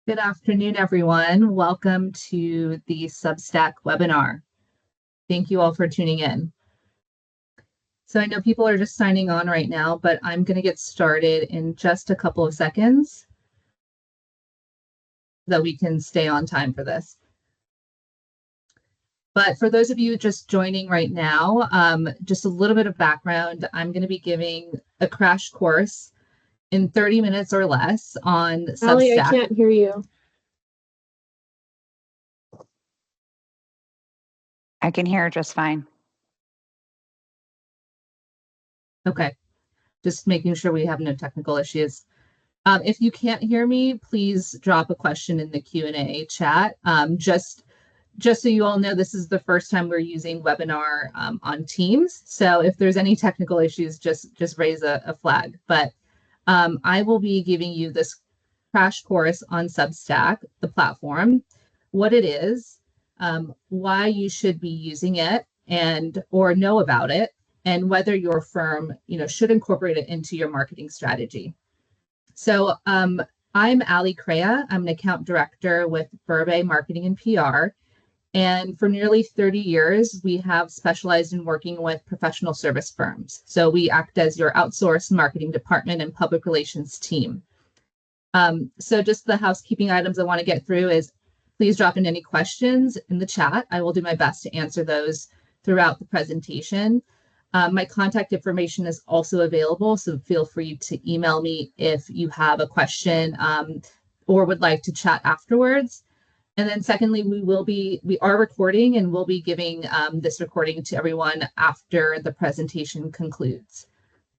Good afternoon, everyone. Welcome to the Substack webinar. Thank you all for tuning in. So I know people are just signing on right now, but I'm going to get started in just a couple of seconds so that we can stay on time for this. But for those of you just joining right now, just a little bit of background. I'm going to be giving a crash course in 30 minutes or less on Substack. Aly, I can't hear you. I can hear just fine. Okay, just making sure we have no technical issues. If you can't hear me, please drop a question in the Q&A chat. Just so you all know, this is the first time we're using webinar on Teams. So if there's any technical issues, just raise a flag. But I will be giving you this crash course on Substack, the platform, what it is, why you should be using it or know about it, and whether your firm should incorporate it into your marketing strategy. So I'm Aly Crea. I'm an account director with Burbe Marketing and PR. And for nearly 30 years, we have specialized in working with professional service firms. So we act as your outsourced marketing department and public relations team. So just the housekeeping items I want to get through is please drop in any questions in the chat. I will do my best to answer those throughout the presentation. My contact information is also available, so feel free to email me if you have a question or would like to chat afterwards. And then secondly, we are recording and we'll be giving this recording to everyone after the presentation concludes.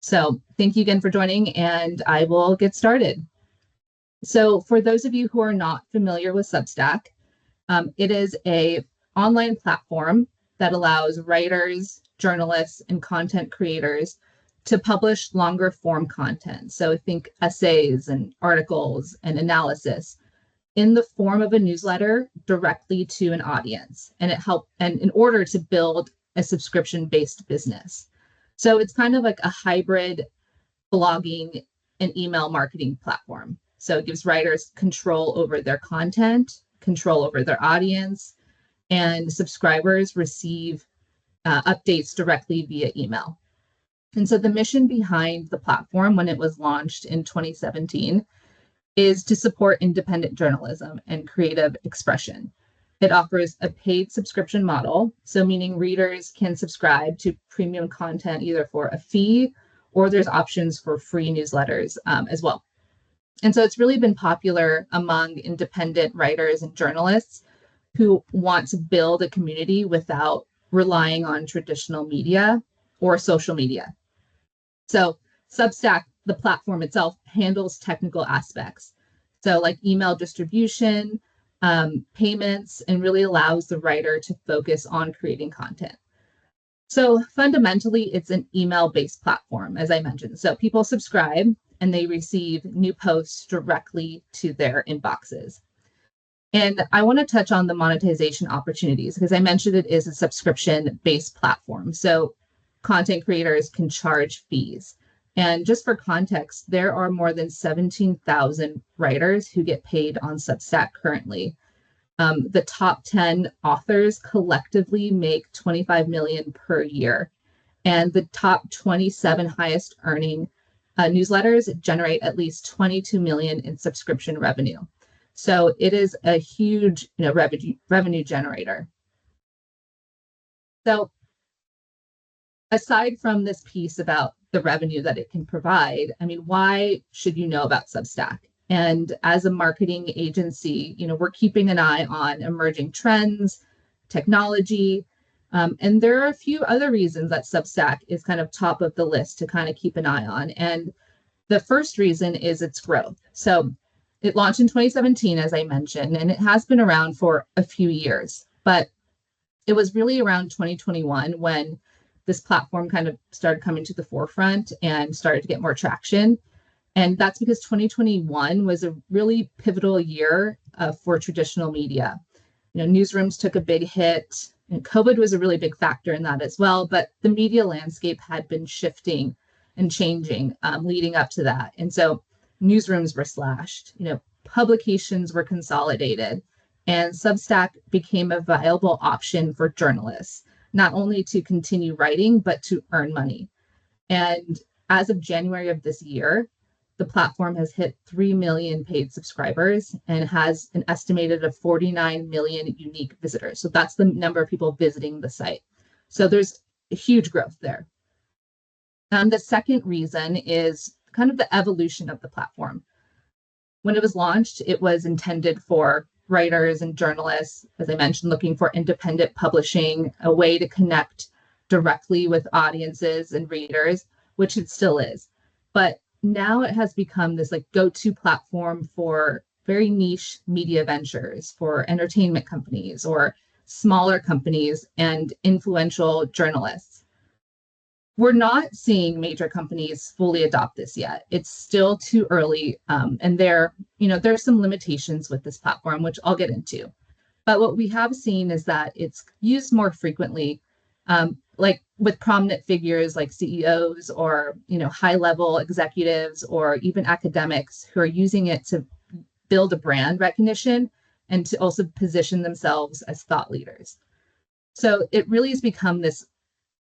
So thank you again for joining, and I will get started. So for those of you who are not familiar with Substack, it is an online platform that allows writers, journalists, and content creators to publish longer form content. So think essays and articles and analysis in the form of a newsletter directly to an audience. And in order to build a subscription-based business. So it's kind of like a hybrid blogging and email marketing platform. So it gives writers control over their content, control over their audience, and subscribers receive updates directly via email. And so the mission behind the platform when it was launched in 2017 is to support independent journalism and creative expression. It offers a paid subscription model, so meaning readers can subscribe to premium content either for a fee or there's options for free newsletters as well. And so it's really been popular among independent writers and journalists who want to build a community without relying on traditional media or social media. So Substack, the platform itself, handles technical aspects. So like email distribution, payments, and really allows the writer to focus on creating content. So fundamentally, it's an email-based platform, as I mentioned. So people subscribe and they receive new posts directly to their inboxes. And I want to touch on the monetization opportunities because I mentioned it is a subscription-based platform. So content creators can charge fees. And just for context, there are more than 17,000 writers who get paid on Substack currently. The top 10 authors collectively make $25 million per year. And the top 27 highest earning newsletters generate at least $22 million in subscription revenue. So it is a huge revenue generator. So aside from this piece about the revenue that it can provide, I mean, why should you know about Substack? And as a marketing agency, we're keeping an eye on emerging trends, technology, and there are a few other reasons that Substack is kind of top of the list to kind of keep an eye on. And the first reason is its growth. So it launched in 2017, as I mentioned, and it has been around for a few years, but it was really around 2021 when this platform kind of started coming to the forefront and started to get more traction. And that's because 2021 was a really pivotal year for traditional media. Newsrooms took a big hit, and COVID was a really big factor in that as well. But the media landscape had been shifting and changing leading up to that. And so newsrooms were slashed. publications were consolidated, and Substack became a viable option for journalists, not only to continue writing, but to earn money. And as of January of this year, the platform has hit 3 million paid subscribers and has an estimated of 49 million unique visitors. So that's the number of people visiting the site. So there's a huge growth there. The second reason is kind of the evolution of the platform. When it was launched, it was intended for writers and journalists, as I mentioned, looking for independent publishing, a way to connect directly with audiences and readers, which it still is. But now it has become this like go-to platform for very niche media ventures, for entertainment companies or smaller companies and influential journalists. We're not seeing major companies fully adopt this yet. It's still too early, and there's some limitations with this platform, which I'll get into. But what we have seen is that it's used more frequently, like with prominent figures like CEOs or high-level executives or even academics who are using it to build a brand recognition and to also position themselves as thought leaders. So it really has become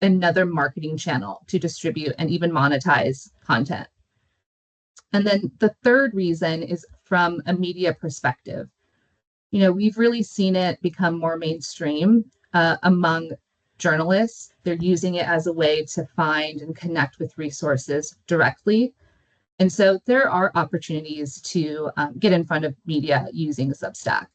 another marketing channel to distribute and even monetize content. And then the third reason is from a media perspective. We've really seen it become more mainstream among journalists. They're using it as a way to find and connect with resources directly. And so there are opportunities to get in front of media using Substack.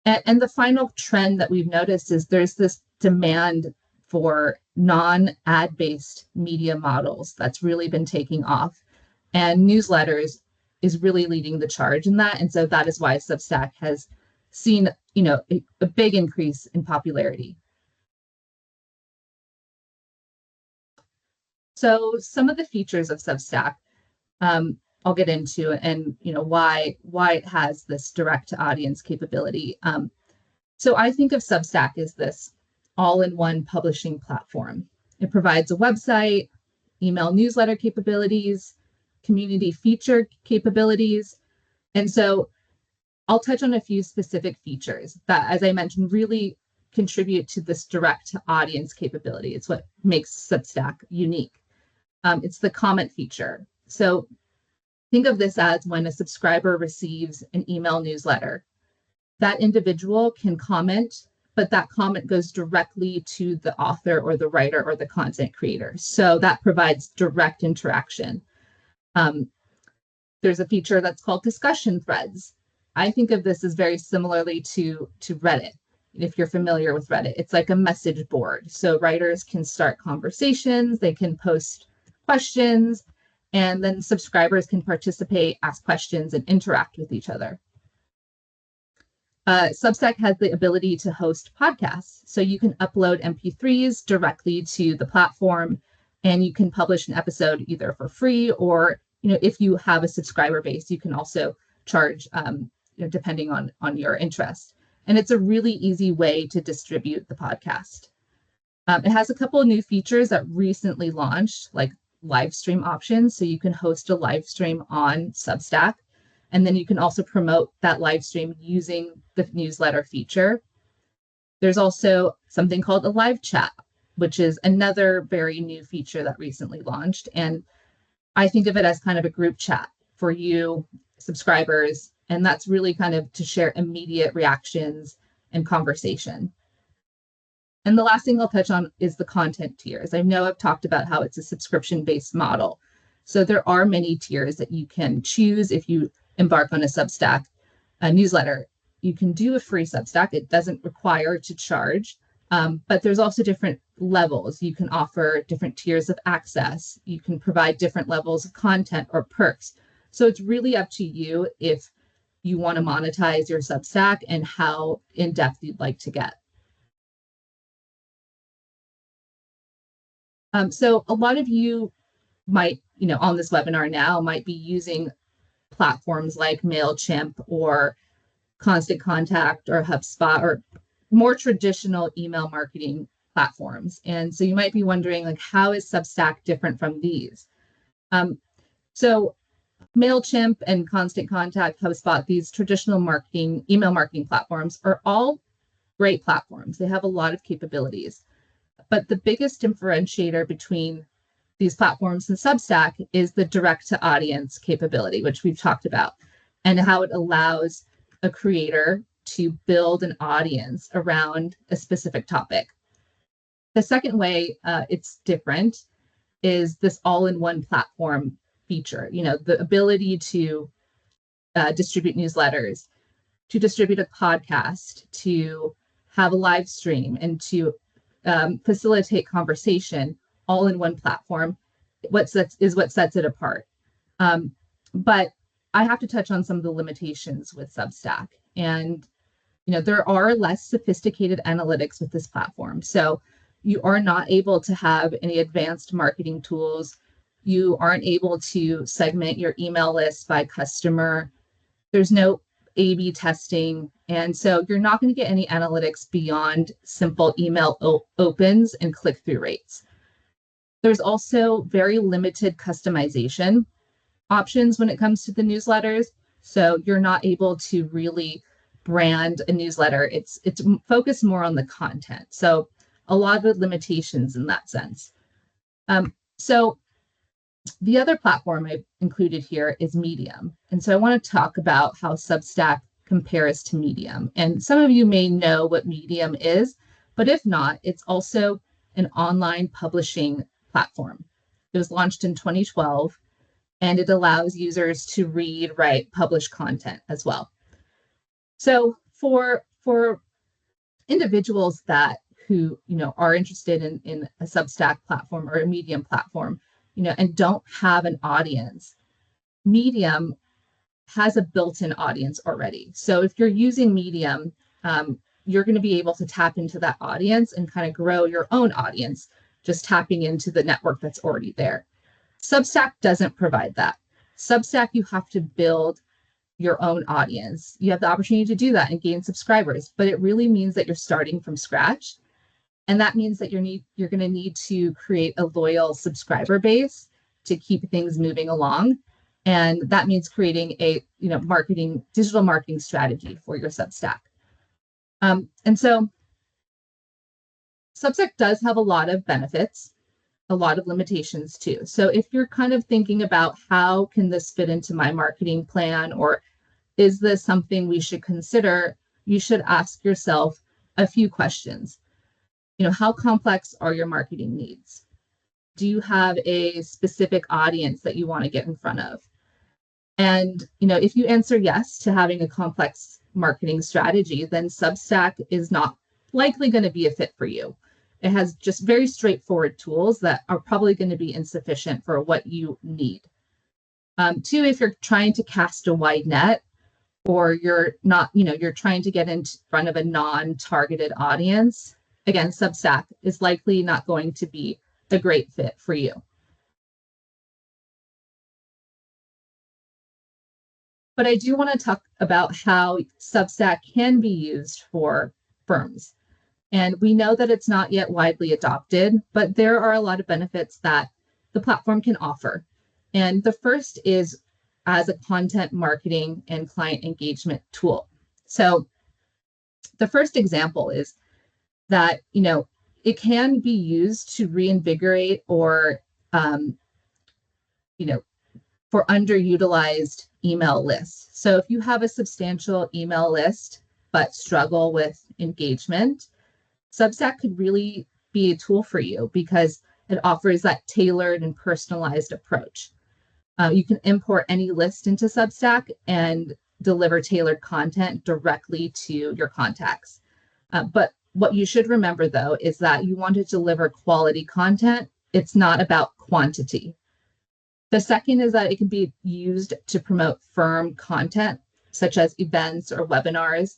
And the final trend that we've noticed is there's this demand for non-ad-based media models that's really been taking off. And newsletters is really leading the charge in that. And so that is why Substack has seen, a big increase in popularity. So some of the features of Substack, I'll get into, and why it has this direct to audience capability. So I think of Substack as this all-in-one publishing platform. It provides a website, email newsletter capabilities, community feature capabilities. And so I'll touch on a few specific features that, as I mentioned, really contribute to this direct to audience capability. It's what makes Substack unique. It's the comment feature. So think of this as when a subscriber receives an email newsletter, that individual can comment, but that comment goes directly to the author or the writer or the content creator. So that provides direct interaction. There's a feature that's called discussion threads. I think of this as very similarly to Reddit. If you're familiar with Reddit, it's like a message board. So writers can start conversations, they can post questions, and then subscribers can participate, ask questions, and interact with each other. Substack has the ability to host podcasts. So you can upload MP3s directly to the platform, and you can publish an episode either for free or, if you have a subscriber base, you can also charge, depending on your interest. And it's a really easy way to distribute the podcast. It has a couple of new features that recently launched, like live stream options. So you can host a live stream on Substack. And then you can also promote that live stream using the newsletter feature. There's also something called a live chat, which is another very new feature that recently launched. And I think of it as kind of a group chat for you subscribers. And that's really kind of to share immediate reactions and conversation. And the last thing I'll touch on is the content tiers. I know I've talked about how it's a subscription-based model. So there are many tiers that you can choose if you embark on a Substack newsletter. You can do a free Substack. It doesn't require to charge, but there's also different levels. You can offer different tiers of access. You can provide different levels of content or perks. So it's really up to you if you want to monetize your Substack and how in-depth you'd like to get. So a lot of you might, on this webinar now, might be using platforms like MailChimp or Constant Contact or HubSpot or more traditional email marketing platforms. And so you might be wondering, like, how is Substack different from these? So MailChimp and Constant Contact, HubSpot, these traditional marketing, email marketing platforms are all great platforms. They have a lot of capabilities. But the biggest differentiator between these platforms and Substack is the direct to audience capability, which we've talked about, and how it allows a creator to build an audience around a specific topic. The second way it's different is this all-in-one platform feature, the ability to distribute newsletters, to distribute a podcast, to have a live stream, and to facilitate conversation all in one platform. What sets it apart. But I have to touch on some of the limitations with Substack. And there are less sophisticated analytics with this platform. So you are not able to have any advanced marketing tools. You aren't able to segment your email list by customer. There's no A/B testing. And so you're not going to get any analytics beyond simple email opens and click-through rates. There's also very limited customization options when it comes to the newsletters. So you're not able to really brand a newsletter. It's focused more on the content. So a lot of limitations in that sense. So the other platform I've included here is Medium. And so I want to talk about how Substack compares to Medium. And some of you may know what Medium is, but if not, it's also an online publishing platform. It was launched in 2012, and it allows users to read, write, publish content as well. So for individuals who are interested in a Substack platform or a Medium platform, and don't have an audience, Medium has a built-in audience already. So if you're using Medium, you're going to be able to tap into that audience and kind of grow your own audience, just tapping into the network that's already there. Substack doesn't provide that. Substack, you have to build your own audience. You have the opportunity to do that and gain subscribers, but it really means that you're starting from scratch. And that means that you're going to need to create a loyal subscriber base to keep things moving along. And that means creating a digital marketing strategy for your Substack. And so Substack does have a lot of benefits, a lot of limitations too. So if you're kind of thinking about how can this fit into my marketing plan, or is this something we should consider, you should ask yourself a few questions. How complex are your marketing needs? Do you have a specific audience that you want to get in front of? And, if you answer yes to having a complex marketing strategy, then Substack is not likely going to be a fit for you. It has just very straightforward tools that are probably going to be insufficient for what you need. Two, if you're trying to cast a wide net, or you're not, you're trying to get in front of a non-targeted audience, again, Substack is likely not going to be a great fit for you. But I do want to talk about how Substack can be used for firms. And we know that it's not yet widely adopted, but there are a lot of benefits that the platform can offer. And the first is as a content marketing and client engagement tool. So the first example is that, it can be used to reinvigorate or, for underutilized email lists. So if you have a substantial email list, but struggle with engagement, Substack could really be a tool for you because it offers that tailored and personalized approach. You can import any list into Substack and deliver tailored content directly to your contacts. But what you should remember, though, is that you want to deliver quality content. It's not about quantity. The second is that it can be used to promote firm content, such as events or webinars.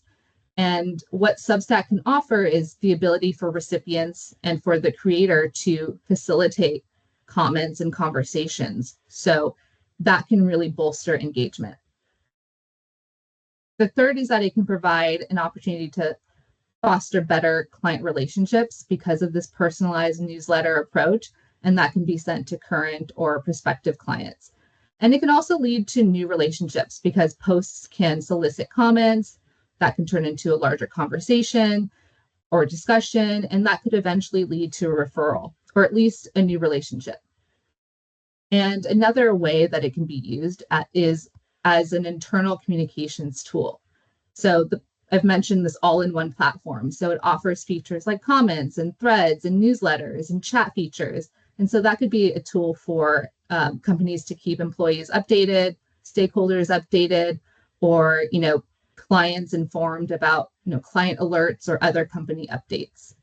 And what Substack can offer is the ability for recipients and for the creator to facilitate comments and conversations. So that can really bolster engagement. The third is that it can provide an opportunity to foster better client relationships because of this personalized newsletter approach, and that can be sent to current or prospective clients. And it can also lead to new relationships because posts can solicit comments that can turn into a larger conversation or discussion, and that could eventually lead to a referral or at least a new relationship. And another way that it can be used is as an internal communications tool. So I've mentioned this all-in-one platform. So it offers features like comments and threads and newsletters and chat features. And so that could be a tool for companies to keep employees updated, stakeholders updated, or clients informed about client alerts or other company updates.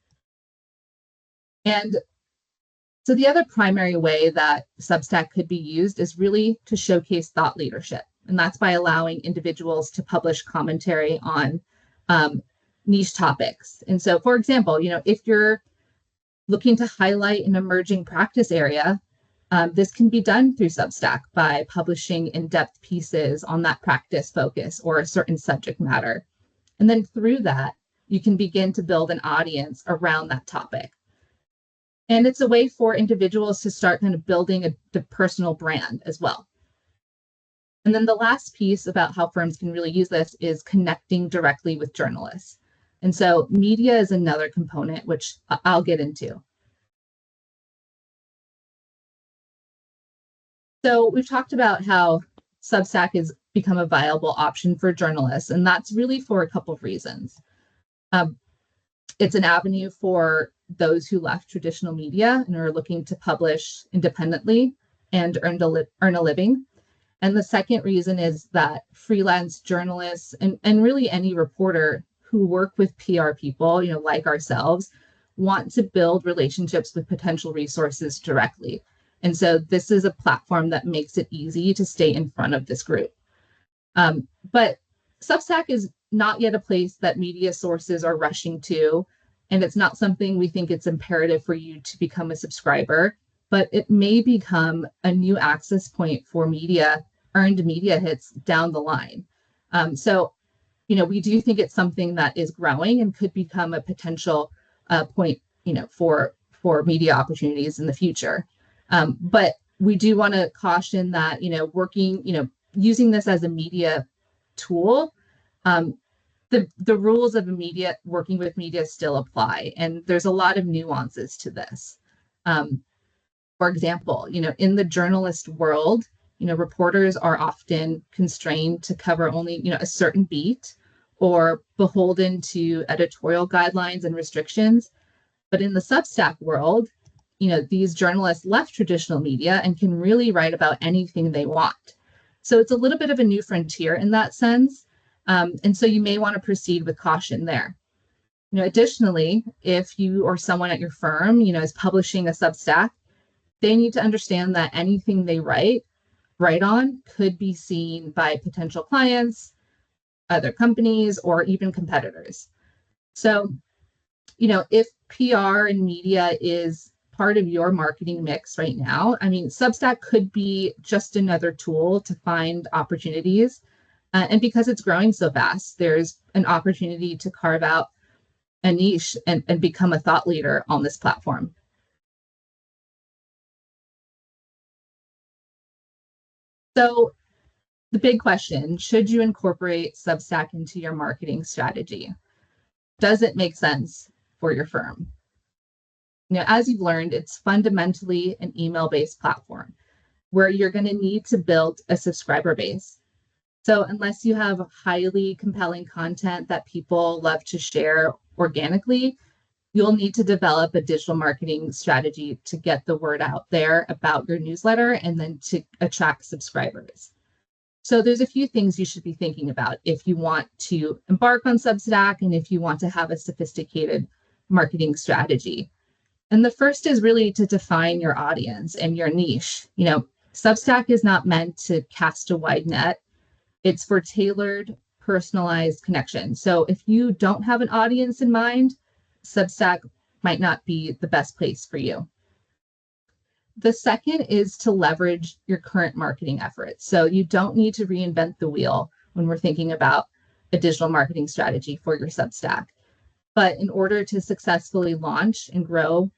And so the other primary way that Substack could be used is really to showcase thought leadership. And that's by allowing individuals to publish commentary on niche topics. And so, for example, if you're looking to highlight an emerging practice area, this can be done through Substack by publishing in-depth pieces on that practice focus or a certain subject matter. And then through that, you can begin to build an audience around that topic. And it's a way for individuals to start kind of building the personal brand as well. And then the last piece about how firms can really use this is connecting directly with journalists. And so media is another component, which I'll get into. So we've talked about how Substack has become a viable option for journalists, and that's really for a couple of reasons. It's an avenue for those who left traditional media and are looking to publish independently and earn a living. And the second reason is that freelance journalists and really any reporter who work with PR people, like ourselves, want to build relationships with potential resources directly. And so this is a platform that makes it easy to stay in front of this group. But Substack is not yet a place that media sources are rushing to, and it's not something we think it's imperative for you to become a subscriber, but it may become a new access point for earned media hits down the line. So we do think it's something that is growing and could become a potential point, for media opportunities in the future. But we do want to caution that, using this as a media tool, the rules of working with media still apply. And there's a lot of nuances to this. For example, in the journalist world, reporters are often constrained to cover only, a certain beat or beholden to editorial guidelines and restrictions. But in the Substack world, these journalists left traditional media and can really write about anything they want. So it's a little bit of a new frontier in that sense. And so you may want to proceed with caution there. Additionally, if you or someone at your firm, is publishing a Substack, they need to understand that anything they write on could be seen by potential clients, other companies, or even competitors. So, if PR and media is part of your marketing mix right now, Substack could be just another tool to find opportunities. And because it's growing so fast, there's an opportunity to carve out a niche and become a thought leader on this platform. So the big question, should you incorporate Substack into your marketing strategy? Does it make sense for your firm? As you've learned, it's fundamentally an email-based platform where you're going to need to build a subscriber base. So unless you have highly compelling content that people love to share organically, you'll need to develop a digital marketing strategy to get the word out there about your newsletter and then to attract subscribers. So there's a few things you should be thinking about if you want to embark on Substack and if you want to have a sophisticated marketing strategy. And the first is really to define your audience and your niche. Substack is not meant to cast a wide net. It's for tailored, personalized connections. So if you don't have an audience in mind, Substack might not be the best place for you. The second is to leverage your current marketing efforts. So you don't need to reinvent the wheel when we're thinking about a digital marketing strategy for your Substack. But in order to successfully launch and grow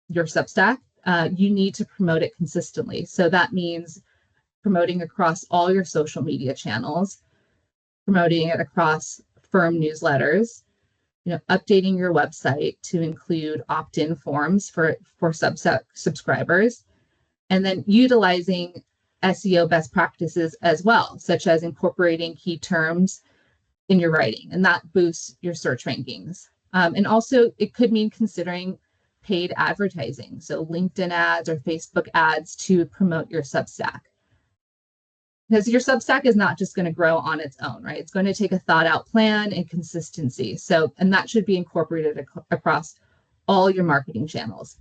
your Substack, you need to promote it consistently. So that means promoting across all your social media channels, promoting it across firm newsletters, updating your website to include opt-in forms for Substack subscribers, and then utilizing SEO best practices as well, such as incorporating key terms in your writing, and that boosts your search rankings. And also, it could mean considering paid advertising, so LinkedIn ads or Facebook ads to promote your Substack. Because your Substack is not just going to grow on its own, right? It's going to take a thought out plan and consistency. And that should be incorporated across all your marketing channels.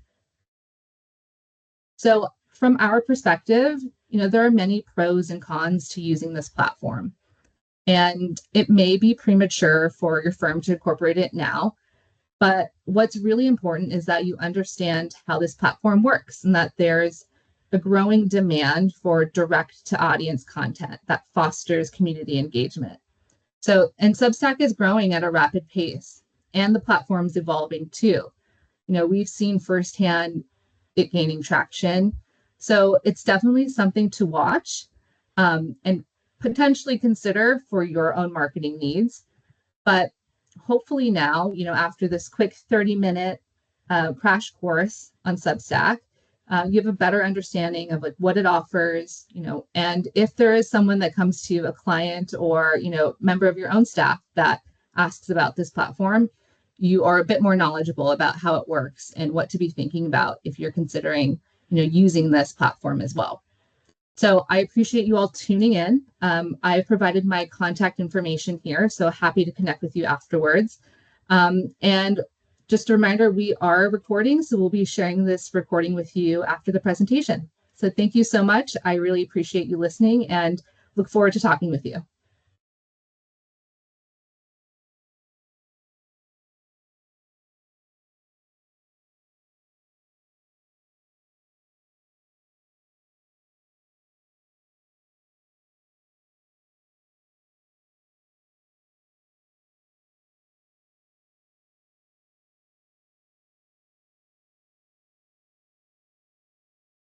So from our perspective, there are many pros and cons to using this platform. And it may be premature for your firm to incorporate it now. But what's really important is that you understand how this platform works and that there's a growing demand for direct to audience content that fosters community engagement. And Substack is growing at a rapid pace, and the platform's evolving too. We've seen firsthand it gaining traction. So it's definitely something to watch and potentially consider for your own marketing needs. But hopefully now, after this quick 30-minute crash course on Substack, you have a better understanding of what it offers, and if there is someone that comes to you, a client or, member of your own staff that asks about this platform, you are a bit more knowledgeable about how it works and what to be thinking about if you're considering, using this platform as well. So I appreciate you all tuning in. I've provided my contact information here, so happy to connect with you afterwards. And just a reminder, we are recording, so we'll be sharing this recording with you after the presentation. So thank you so much. I really appreciate you listening and look forward to talking with you.